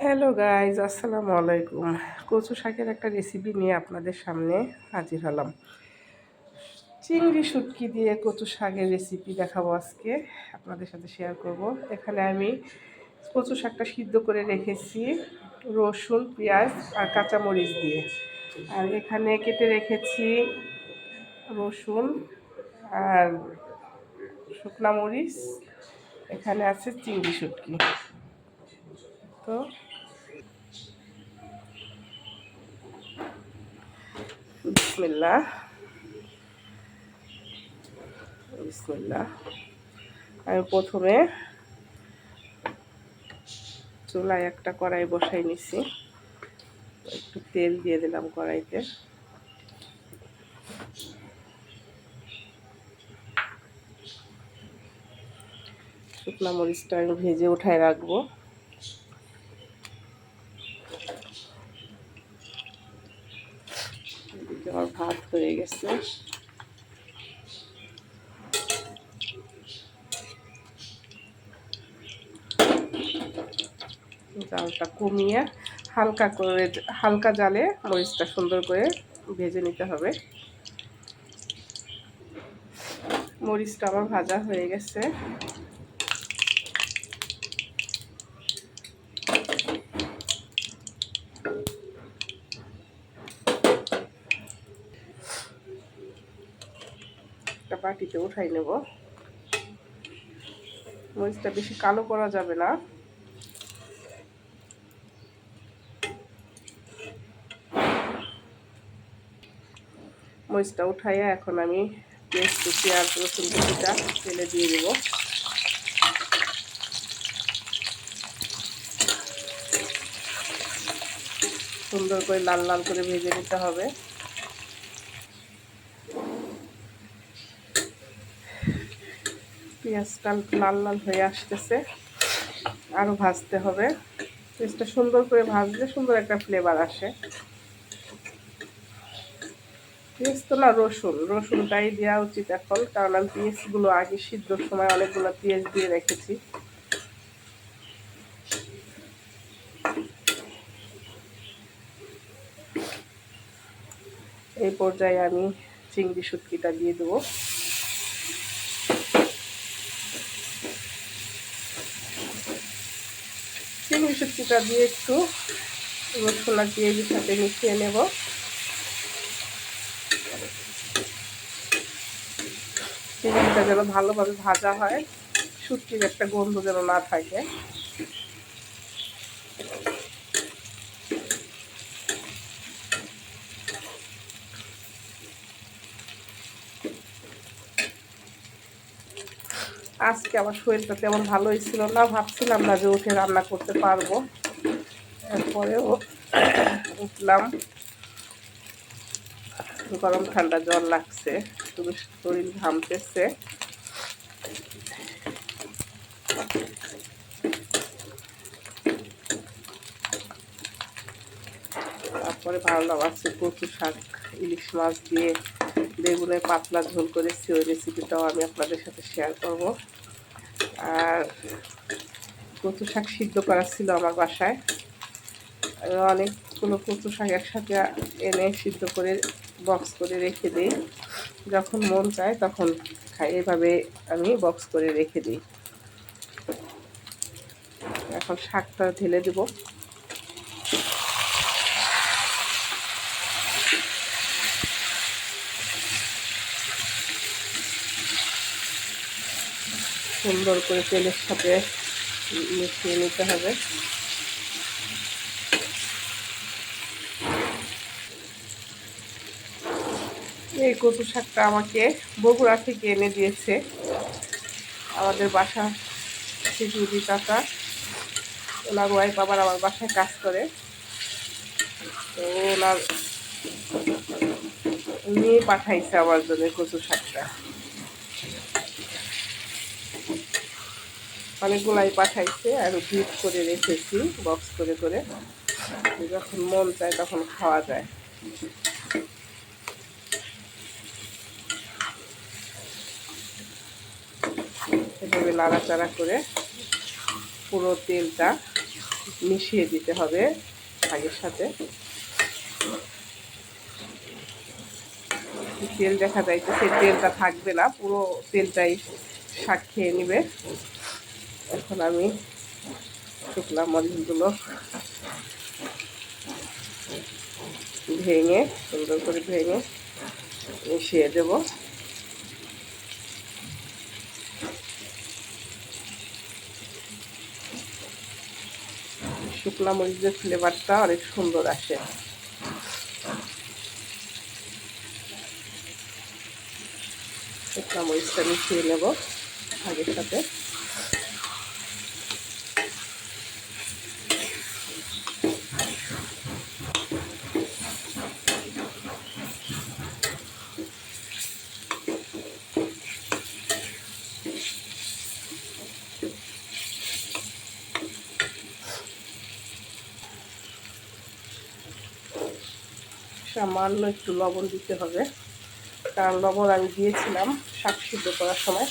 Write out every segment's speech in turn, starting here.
Hello guys, আসসালামু আলাইকুম। কচু শাকের একটা রেসিপি নিয়ে আপনাদের সামনে হাজির হলাম। চিংড়ি শুটকি দিয়ে কচু শাকের রেসিপি দেখাবো আজকে, আপনাদের সাথে শেয়ার করব। এখানে আমি কচু শাকটা সিদ্ধ করে রেখেছি রসুন, পেঁয়াজ আর কাঁচামরিচ দিয়ে। আর এখানে কেটে রেখেছি রসুন আর শুকনা মরিচ। এখানে আছে চিংড়ি শুটকি। তো বিসমিল্লাহ বিসমিল্লাহ। আমি প্রথমে চুলায় একটা কড়াই বসাই নিছি, একটু তেল দিয়ে দিলাম কড়াইতে। শুকনো মরিচটা আমি ভেজে উঠায় রাখবো। এদিকে আমার ভাত হয়ে গেছে। জালটা কমিয়ে হালকা জালে মরিচটা সুন্দর করে ভেজে নিতে হবে। মরিচটা আমার ভাজা হয়ে গেছে। একটা বাটিতে উঠাই নেব। মরিচটা বেশি কালো করা যাবে না। মরিচটা উঠাইয়া এখন আমি পেঁয়াজ কুচি আর রসুন কুচিটা তেলে দিয়ে দেবো। সুন্দর করে লাল লাল করে ভেজে নিতে হবে। পেঁয়াজটা লাল লাল হয়ে আসতেছে, আরও ভাজতে হবে। পেঁয়াজটা সুন্দর করে ভাজলে সুন্দর একটা ফ্লেভার আসে। পেঁয়াজ তো না, রসুনটাই দেওয়া উচিত এখন, কারণ আমি পেঁয়াজগুলো আগে সিদ্ধর সময় অনেকগুলো পেঁয়াজ দিয়ে রেখেছি। এই পর্যায়ে আমি চিংড়ি শুটকিটা দিয়ে দেবো। চিংড়ি শুটকিটা দিয়ে একটু রসুন আর পেঁয়াজের সাথে মিশিয়ে নেব। চিংড়িটা যেন ভালোভাবে ভাজা হয়, শুটকির একটা গন্ধ যেন না থাকে। আজকে আমার শরীরটা তেমন ভালোই ছিল না, ভাবছিলাম না যে উঠে রান্না করতে পারবো। এরপরেও উঠলাম। গরম ঠান্ডা জ্বর লাগছে, শুধু শরীর ঘামতেছে। তারপরে ভাবলাম আজকে কচু শাক ইলিশ মাছ দিয়ে বেগুনের পাতলা ঝোল করেছি, ওই রেসিপিটাও আমি আপনাদের সাথে শেয়ার করব। আর কচু শাক সিদ্ধ করা ছিল আমার বাসায়, আমি অনেকগুলো কচু শাক একসাথে এনে সিদ্ধ করে বক্স করে রেখে দিই। যখন মন চায় তখন খাই, এভাবে আমি বক্স করে রেখে দিই। এখন শাকটা ঢেলে দেব। সুন্দর করে তেলের সাথে মিশিয়ে নিতে হবে। এই কচু শাকটা আমাকে বগুড়া থেকে এনে দিয়েছে আমাদের বাসা শিশুদি চাচা। ওনার ওয়াইফ আবার আমার বাসায় কাজ করে, তো ওনার নিয়ে পাঠাইছে আমার জন্য কচু শাকটা। অনেকগুলাই পাঠাইছে আর ভিট করে রেখেছি বক্স করে করে, যখন মন চায় তখন খাওয়া যায়। এভাবে নাড়াচাড়া করে পুরো তেলটা মিশিয়ে দিতে হবে শাকের সাথে। তেল দেখা যাইতেছে, তেলটা থাকবে না, পুরো তেলটাই শাক খেয়ে নিবে। এখন আমি শুকনা মরিচগুলো ভেঙে, সুন্দর করে ভেঙে মিশিয়ে দেব। শুকনা মরিচের ফ্লেভারটা অনেক সুন্দর আসে। শুকনা মরিচটা মিশিয়ে নেব শাকের সাথে। সামান্য একটু লবণ দিতে হবে, কারণ লবণ আমি দিয়েছিলাম শাক সিদ্ধ করার সময়।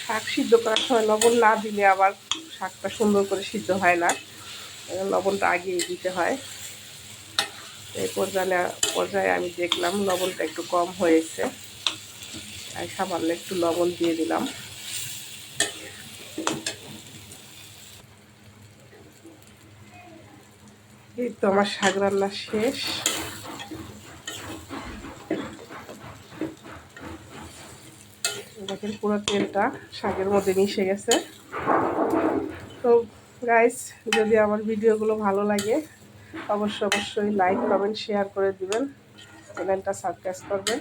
শাক সিদ্ধ করার সময় লবণ না দিলে আবার শাকটা সুন্দর করে সিদ্ধ হয় না, লবণটা আগেই দিতে হয়। এই পর্যায়ে আমি দেখলাম লবণটা একটু কম হয়েছে, আর সামান্য একটু লবণ দিয়ে দিলাম। এই তো আমার শাক রান্না শেষ। দেখেন পুরো তেলটা শাকের মধ্যে মিশে গেছে। তো গাইস, যদি আমার ভিডিওগুলো ভালো লাগে অবশ্যই লাইক, কমেন্ট, শেয়ার করে দিবেন, চ্যানেলটা সাবস্ক্রাইব করবেন।